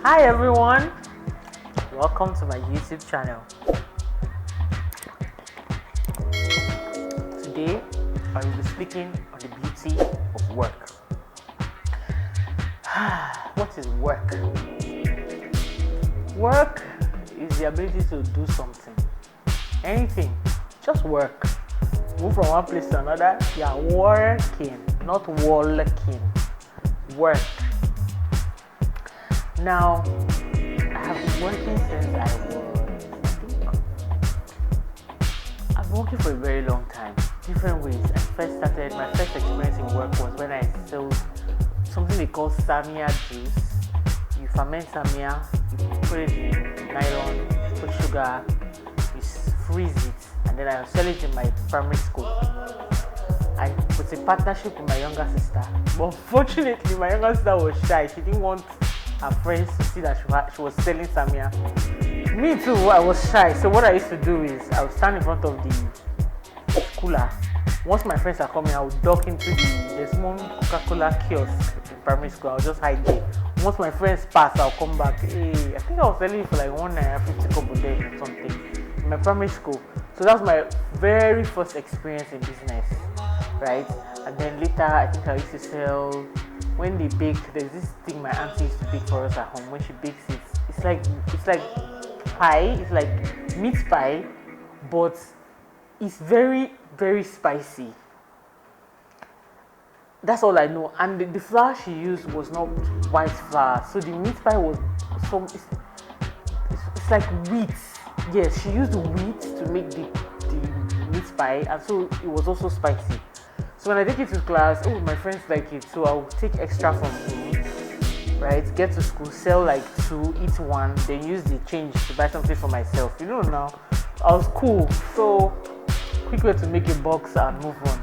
Hi everyone, welcome to my YouTube channel. Today I will be speaking on the beauty of work. What is work? Work is the ability to do something, anything, just work. Move from one place to another, you are working, not walking. Work. Now, I have been working since I've been working for a very long time, different ways. My first experience in work was when I sold something they call Samia juice. You ferment Samia, you put it in nylon, put sugar, you freeze it, and then I sell it in my primary school. I was a partnership with my younger sister, but unfortunately my younger sister was shy. She didn't want her friends to see that she was selling Samia. Me too, I was shy. So what I used to do is I would stand in front of the cooler. Once my friends are coming, I would duck into the small Coca-Cola kiosk in primary school. I'll just hide there. Once my friends pass, I'll come back. Hey, I think I was selling it for like 1.50 kobo there or something in my primary school. So that was my very first experience in business, right? And then later, I think I used to sell. When they bake, there's this thing my auntie used to bake for us at home. When she bakes it, it's like pie. It's like meat pie, but it's very, very spicy. That's all I know. And the flour she used was not white flour, so the meat pie was it's like wheat. Yes, she used wheat to make the meat pie, and so it was also spicy. So when I take it to class, my friends like it, so I'll take extra from home, right? Get to school, sell like 2, eat 1, then use the change to buy something for myself. You know now, I was cool, so quick way to make a box and move on.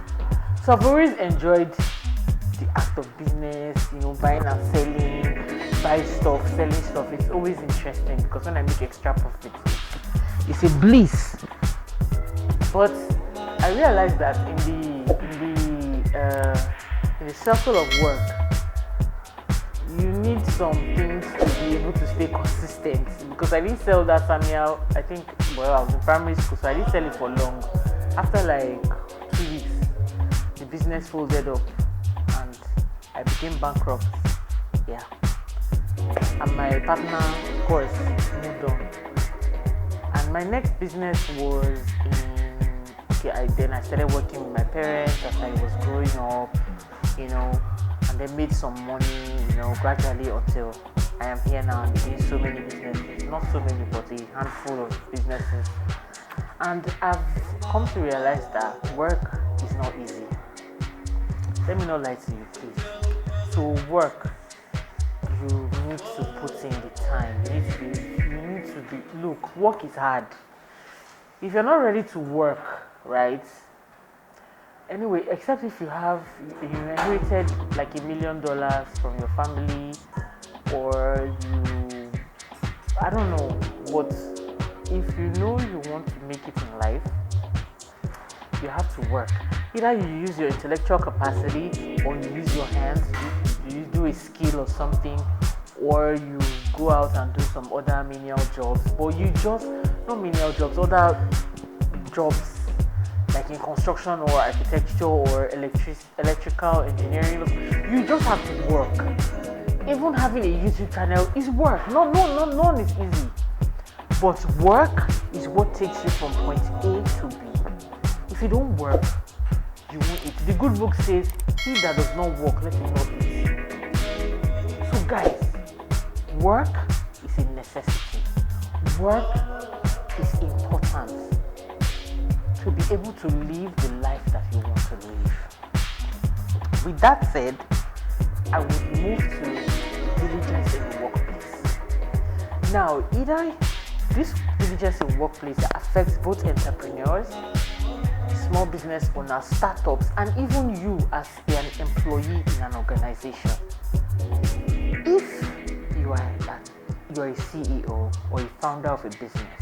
So I've always enjoyed the act of business, buying and selling, buy stuff, selling stuff. It's always interesting because when I make extra profit, it's a bliss. But I realized that in the circle of work, you need some things to be able to stay consistent. Because I didn't sell that Samia, I was in primary school, so I didn't sell it for long. After like 2 weeks, the business folded up and I became bankrupt. Yeah. And my partner, of course, moved on. And my next business was then I started working with my parents as I was growing up, and then made some money, gradually until I am here now and doing so many businesses. Not so many, but a handful of businesses. And I've come to realize that work is not easy. Let me not lie to you, please. So work, you need to put in the time. Look, work is hard. If you're not ready to work, right? Anyway, except if you inherited like $1 million from your family, or I don't know, but if you know you want to make it in life, you have to work. Either you use your intellectual capacity, or you use your hands, you do a skill or something, or you go out and do some other menial jobs, but other jobs like in construction or architecture or electrical engineering. You just have to work. Even having a YouTube channel is work. None is easy. But work is what takes you from point A to B. If you don't work, you won't eat. The good book says, "He that does not work, let him not eat." So guys, work is a necessity. Work is important to be able to live the life that you want to live. With that said, I would move to diligence in the workplace. Now, either this diligence in workplace affects both entrepreneurs, small business owners, startups, and even you as an employee in an organization. If you are a CEO or a founder of a business,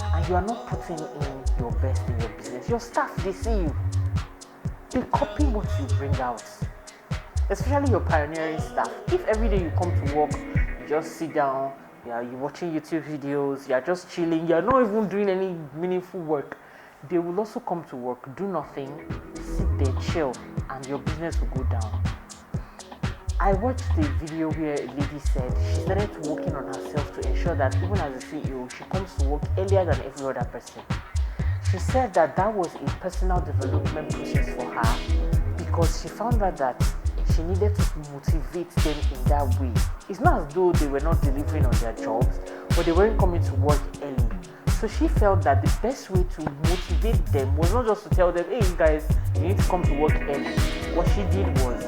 and you are not putting in your best in your business, your staff, they see you. They copy what you bring out. Especially your pioneering staff. If every day you come to work, You just sit down, you're watching YouTube videos, you're just chilling, you're not even doing any meaningful work. They will also come to work, do nothing, sit there, chill, and your business will go down. I watched a video where a lady said she started working on herself to ensure that even as a CEO, she comes to work earlier than every other person. She said that was a personal development process for her because she found out that she needed to motivate them in that way. It's not as though they were not delivering on their jobs, but they weren't coming to work early. So she felt that the best way to motivate them was not just to tell them, hey guys, you need to come to work early. What she did was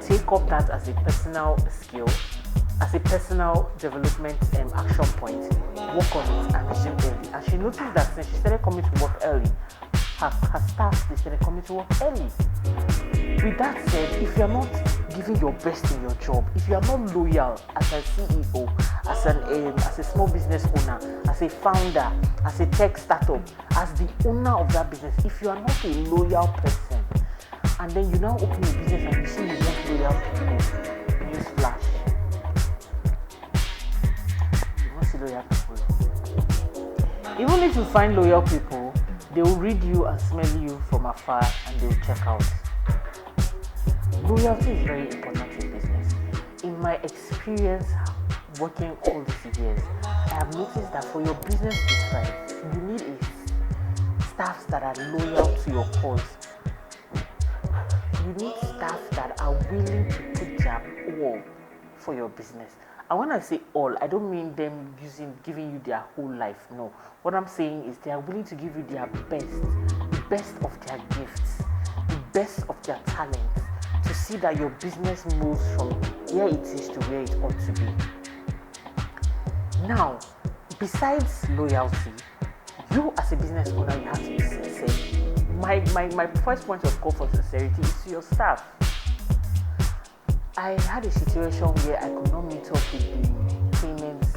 take up that as a personal skill, as a personal development action point, work on it and resume early. And she noticed that since she started coming to work early, her staff, they started coming to work early. With that said, if you're not giving your best in your job, if you are not loyal as a CEO, as a small business owner, as a founder, as a tech startup, as the owner of that business, if you are not a loyal person, and then you now open a business and you see you want loyal people, newsflash, you won't see loyal people. Even if you find loyal people, they will read you and smell you from afar and they will check out. Loyalty is very important in business. In my experience working all these years, I have noticed that for your business to thrive, you need staffs that are loyal to your cause. You need staff that are willing to put their all for your business. And when I say all, I don't mean them giving you their whole life. No. What I'm saying is they are willing to give you their best, the best of their gifts, the best of their talents, to see that your business moves from where it is to where it ought to be. Now, besides loyalty, you as a business owner, you have to be sincere. My first point of call for sincerity is to your staff. I had a situation where I could not meet up with the payments.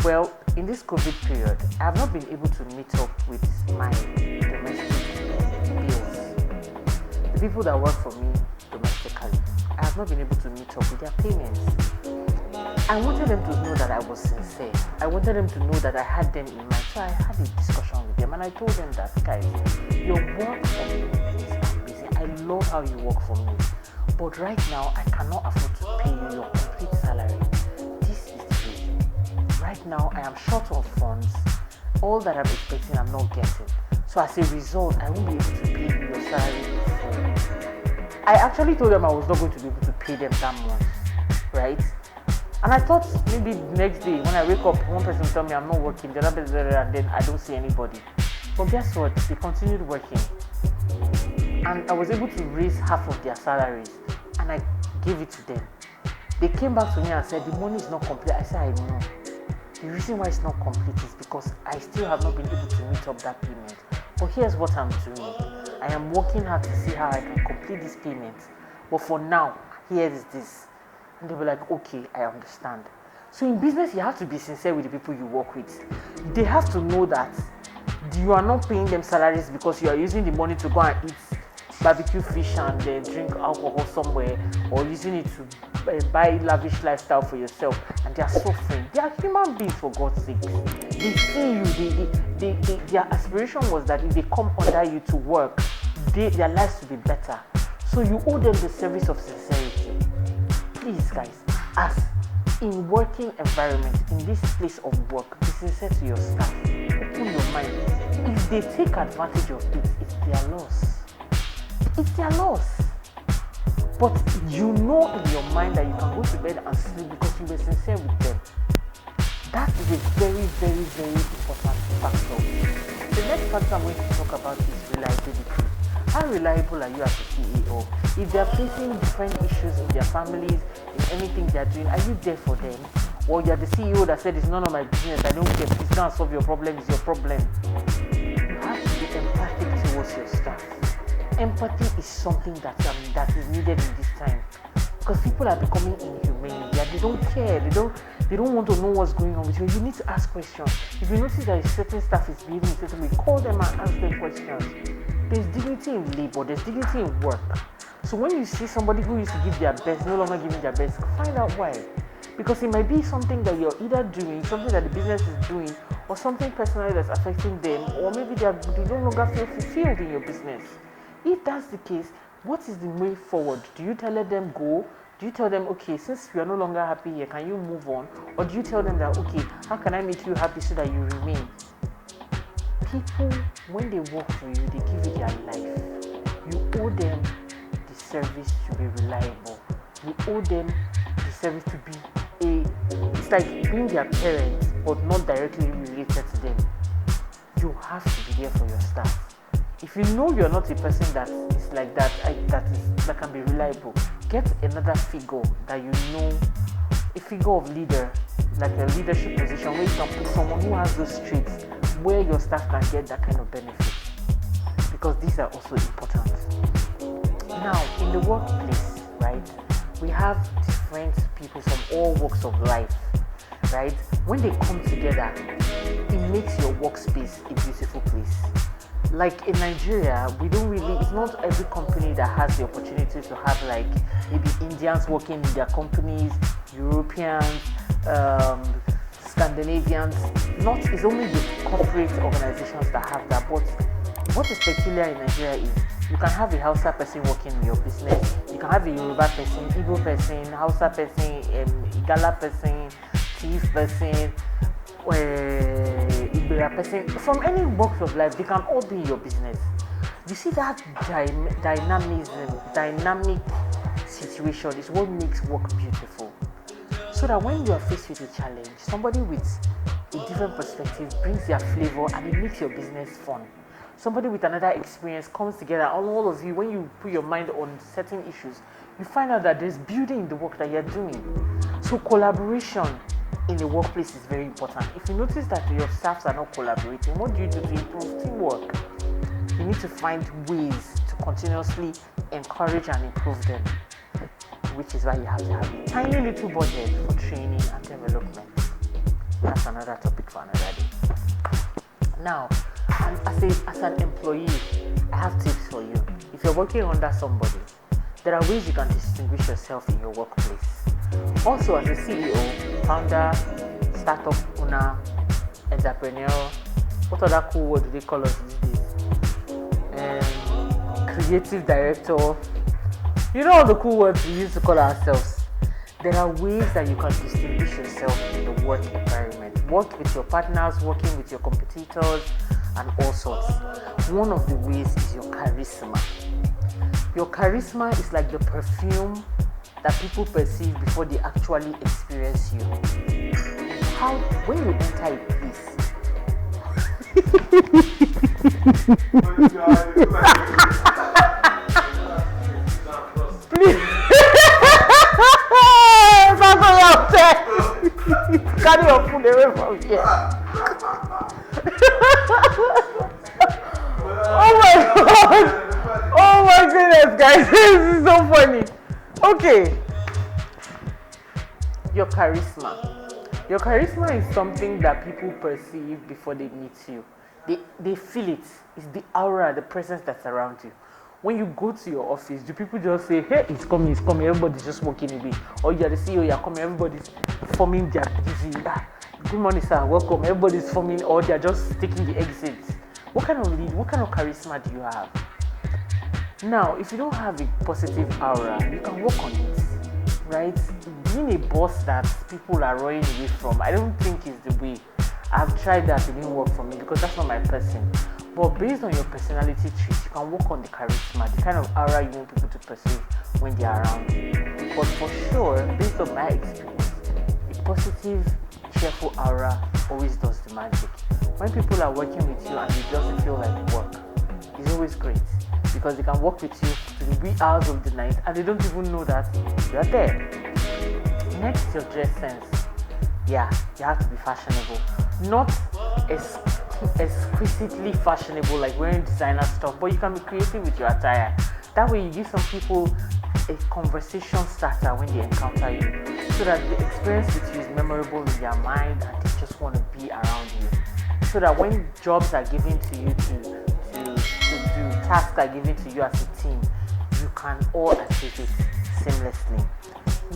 Well, in this COVID period, I have not been able to meet up with my domestic bills. The people that work for me domestically, I have not been able to meet up with their payments. I wanted them to know that I was sincere. I wanted them to know that I had them in mind. So I had a discussion with them and I told them that, guys, your work for me is amazing. I love how you work for me. But right now, I cannot afford to pay you your complete salary. This is the reason. Right now, I am short of funds. All that I'm expecting, I'm not getting. So as a result, I won't be able to pay you your salary before. I actually told them I was not going to be able to pay them that month, right? And I thought maybe the next day when I wake up, one person will tell me I'm not working, the other person, and then I don't see anybody. But guess what? They continued working. And I was able to raise half of their salaries and I gave it to them. They came back to me and said, the money is not complete. I said, I know. The reason why it's not complete is because I still have not been able to meet up that payment. But here's what I'm doing. I am working hard to see how I can complete this payment. But for now, here is this. And they were like, okay, I understand. So in business, you have to be sincere with the people you work with. They have to know that you are not paying them salaries because you are using the money to go and eat barbecue fish and drink alcohol somewhere, or using it to buy lavish lifestyle for yourself, and they are suffering. They are human beings, for God's sake. They see you. Their aspiration was that if they come under you to work, their lives will be better. So you owe them the service of sincerity. Please, guys, as in working environment, in this place of work, be sincere to your staff. Open your mind. If they take advantage of it, it's their loss. It's their loss. But you know in your mind that you can go to bed and sleep because you were sincere with them. That is a very, very, very important factor. The next factor I'm going to talk about is reliability. How reliable are you as a CEO? If they are facing different issues in their families, in anything they are doing, are you there for them? Or you are the CEO that said, it's none of my business, I don't care, please go and solve your problem, it's your problem. You have to be empathic towards your staff. Empathy is something that is needed in this time. Because people are becoming inhumane. They don't care. They don't want to know what's going on with you. You need to ask questions. If you notice that a certain staff is behaving in a certain way, call them and ask them questions. There's dignity in labor. There's dignity in work. So when you see somebody who used to give their best, no longer giving their best, find out why. Because it might be something that you're either doing, something that the business is doing, or something personally that's affecting them, or maybe they no longer feel fulfilled in your business. If that's the case, what is the way forward? Do you tell them go? Do you tell them, okay, since we are no longer happy here, can you move on? Or do you tell them that, okay, how can I make you happy so that you remain? People, when they work for you, they give you their life. You owe them the service to be reliable. You owe them the service to be it's like being their parents, but not directly related to them. You have to be there for your staff. If you know you're not a person that is like that, that can be reliable, get another figure that you know, a figure of leader, like a leadership position where you can put someone who has those traits, where your staff can get that kind of benefit. Because these are also important. Now, in the workplace, right, we have different people from all walks of life, right? When they come together, it makes your workspace a beautiful place. Like in Nigeria, it's not every company that has the opportunity to have like maybe Indians working in their companies, Europeans, Scandinavians. It's only the corporate organizations that have that. But what is peculiar in Nigeria is you can have a Hausa person working in your business, you can have a Yoruba person, Igbo person, Hausa person, Igala person, Chief person, Ibera person, from any walks of life, they can all be in your business. You see that dynamic situation is what makes work beautiful. So that when you are faced with a challenge, somebody with a different perspective brings their flavor and it makes your business fun. Somebody with another experience comes together, all of you, when you put your mind on certain issues, you find out that there's beauty in the work that you're doing. So collaboration in the workplace is very important. If you notice that your staffs are not collaborating, what do you do to improve teamwork? You need to find ways to continuously encourage and improve them, which is why you have to have a tiny little budget for training and development. That's another topic for another day. Now, as an employee, I have tips for you. If you're working under somebody, there are ways you can distinguish yourself in your workplace. Also, as a CEO, founder, startup owner, entrepreneur, what other cool word do they call us these days? Creative director. You know all the cool words we used to call ourselves. There are ways that you can distinguish yourself in the work environment. Work with your partners, working with your competitors, and all sorts. One of the ways is your charisma. Your charisma is like the perfume that people perceive before they actually experience you. When you enter a place, please, carry your food away from here. Oh my god! Oh my goodness, guys, this is so funny. Okay, your charisma. Your charisma is something that people perceive before they meet you. They feel it. It's the aura, the presence that's around you. When you go to your office, do people just say, hey, it's coming, everybody's just walking away? Or you're the CEO, you're coming, everybody's forming their busy. Good morning, sir, welcome. Everybody's forming, or they're just taking the exits. What kind of lead, what kind of charisma do you have? Now, if you don't have a positive aura, you can work on it, right? Being a boss that people are running away from, I don't think is the way. I've tried that, it didn't work for me because that's not my person. But based on your personality traits, you can work on the charisma, the kind of aura you want people to perceive when they are around you. But for sure, based on my experience, a positive, cheerful aura always does the magic. When people are working with you and it doesn't feel like work, it's always great because they can work with you to the wee hours of the night and they don't even know that you're there. Next, your dress sense. Yeah, you have to be fashionable. Not exquisitely fashionable like wearing designer stuff, but you can be creative with your attire. That way you give some people a conversation starter when they encounter you, so that the experience with you is memorable in their mind and they just want to be around you. So that when jobs are given to you to do, tasks are given to you as a team, you can all achieve it seamlessly.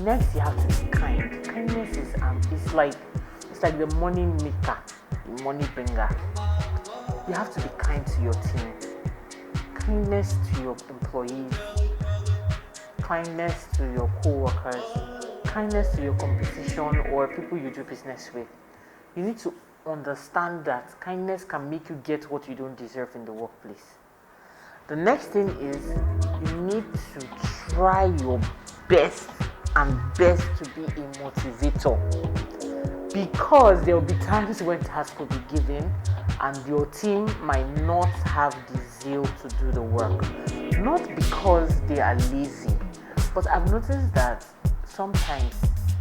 Next, you have to be kind. Kindness is it's like the money maker, the money bringer. You have to be kind to your team. Kindness to your employees. Kindness to your co-workers. Kindness to your competition or people you do business with. You need to understand that kindness can make you get what you don't deserve in the workplace. The next thing is you need to try your best to be a motivator, because there will be times when tasks will be given and your team might not have the zeal to do the work, not because they are lazy, but I've noticed that sometimes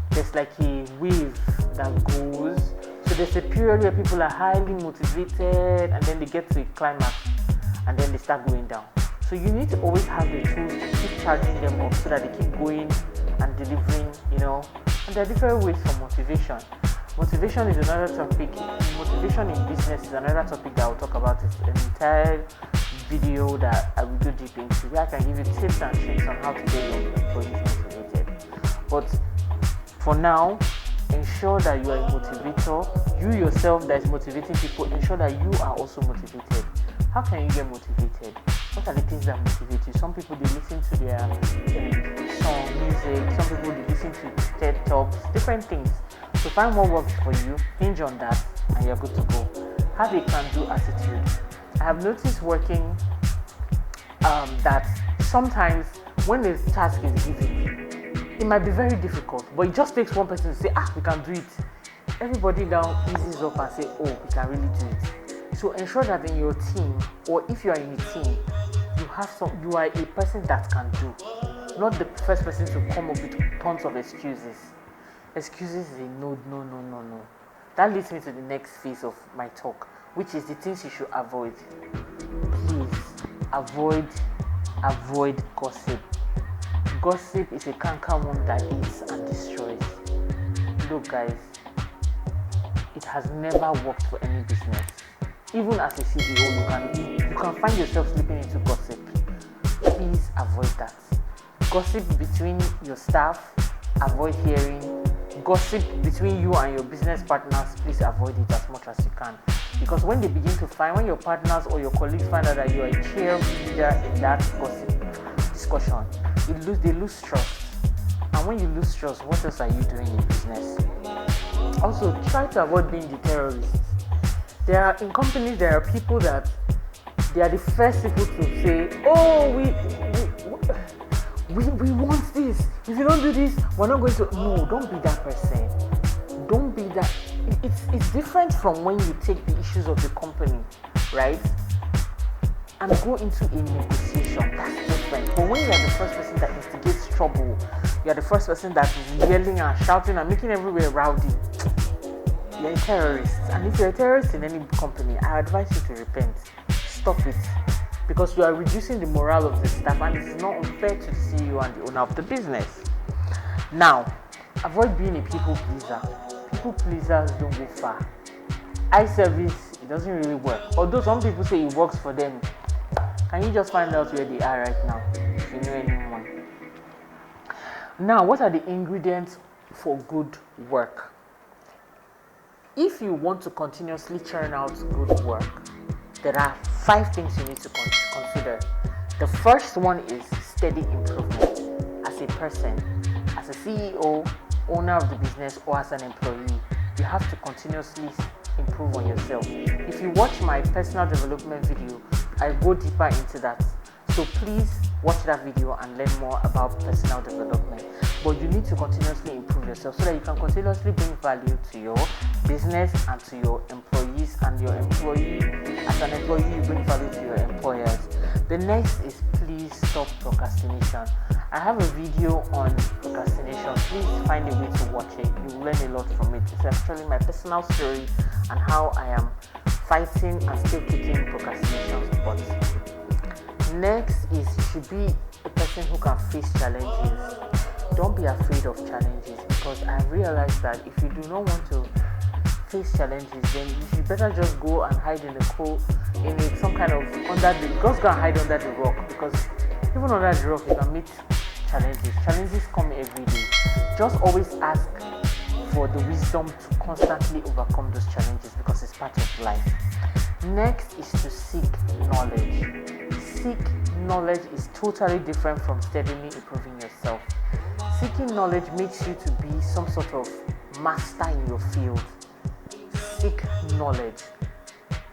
there's like a wave that goes. So there's a period where people are highly motivated and then they get to a climax and then they start going down. So you need to always have the tools to keep charging them up so that they keep going and delivering, And there are different ways for motivation. Motivation is another topic. Motivation in business is another topic that I'll talk about. It's an entire video that I will go deep into, where I can give you tips and tricks on how to get your employees motivated. But for now, ensure that you are a motivator. You yourself that is motivating people, ensure that you are also motivated. How can you get motivated? What are the things that motivate you? Some people, they listen to their song, music. Some people, they listen to TED Talks, different things. So find what works for you, hinge on that, and you're good to go. Have a can-do attitude. I have noticed working that sometimes when the task is given, it might be very difficult, but it just takes one person to say, we can do it. Everybody now eases up and say, we can really do it. So ensure that in your team, or if you are in a team, you are a person that can do, not the first person to come up with tons of excuses. Excuses is a no. That leads me to the next phase of my talk, which is the things you should avoid. Please avoid gossip. Gossip is a cankerworm that eats and destroys. Look, guys, it has never worked for any business. Even as a CEO, you can find yourself slipping into gossip. Please avoid that. Gossip between your staff, avoid hearing. Gossip between you and your business partners, please avoid it as much as you can. Because when your partners or your colleagues find out that you are a cheerleader in that gossip discussion, they lose trust. And when you lose trust, what else are you doing in business? Also, try to avoid being the terrorists. In companies, there are people that they are the first people to say, we want this. If you don't do this, we're not going to. No, don't be that person. Don't be that. It's different from when you take the issues of the company, right, and go into a negotiation. That's different. But when you are the first person that instigates trouble, you are the first person that is yelling and shouting and making everywhere rowdy, you're a terrorist. And if you're a terrorist in any company, I advise you to repent. Stop it. Because you are reducing the morale of the staff, and it is not unfair to the CEO and the owner of the business. Now, avoid being a people pleaser. People pleasers don't go far. Eye service, it doesn't really work. Although some people say it works for them. Can you just find out where they are right now, if you know anyone? Now, what are the ingredients for good work? If you want to continuously churn out good work, there are 5 things you need to consider. The first one is steady improvement. As a person, as a CEO, owner of the business, or as an employee, you have to continuously improve on yourself. If you watch my personal development video, I go deeper into that. So please watch that video and learn more about personal development. But you need to continuously improve yourself so that you can continuously bring value to your business and to your employees, and your employee, as an employee, you bring value to your employers. The next is please stop procrastination. I have a video on procrastination. Please find a way to watch it. You will learn a lot from it. It's actually my personal story and how I am fighting and still kicking procrastination's butt. Next is you should be a person who can face challenges. Don't be afraid of challenges, because I realized that if you do not want to face challenges, then you should better just go and hide in just go and hide under the rock, because even under the rock you can meet challenges. Challenges come every day. Just always ask for the wisdom to constantly overcome those challenges because it's part of life. Next is to seek knowledge. Seek knowledge is totally different from steadily improving yourself. Seeking knowledge makes you to be some sort of master in your field. Seek knowledge.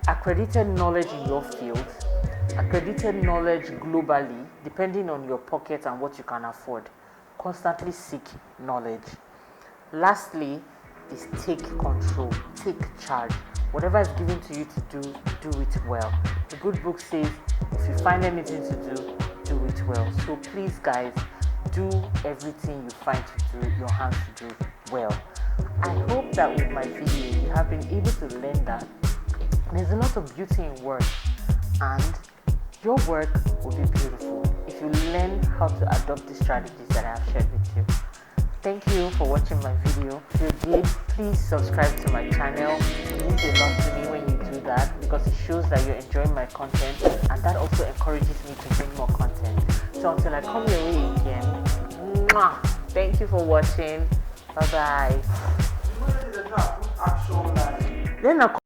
Accredited knowledge in your field, accredited knowledge globally, depending on your pocket and what you can afford. Constantly seek knowledge. Lastly is take control, take charge. Whatever is given to you to do it well. The good book says, if you find anything to do it well. So please guys, do everything you find to do, your hands to do well. I hope that with my video you have been able to learn that there's a lot of beauty in work, and your work will be beautiful if you learn how to adopt the strategies that I have shared with you. Thank you for watching my video. If you did, please subscribe to my channel. It means a lot to me when you do that because it shows that you're enjoying my content, and that also encourages me to bring more content. So until I come your way again, thank you for watching. Bye bye. Then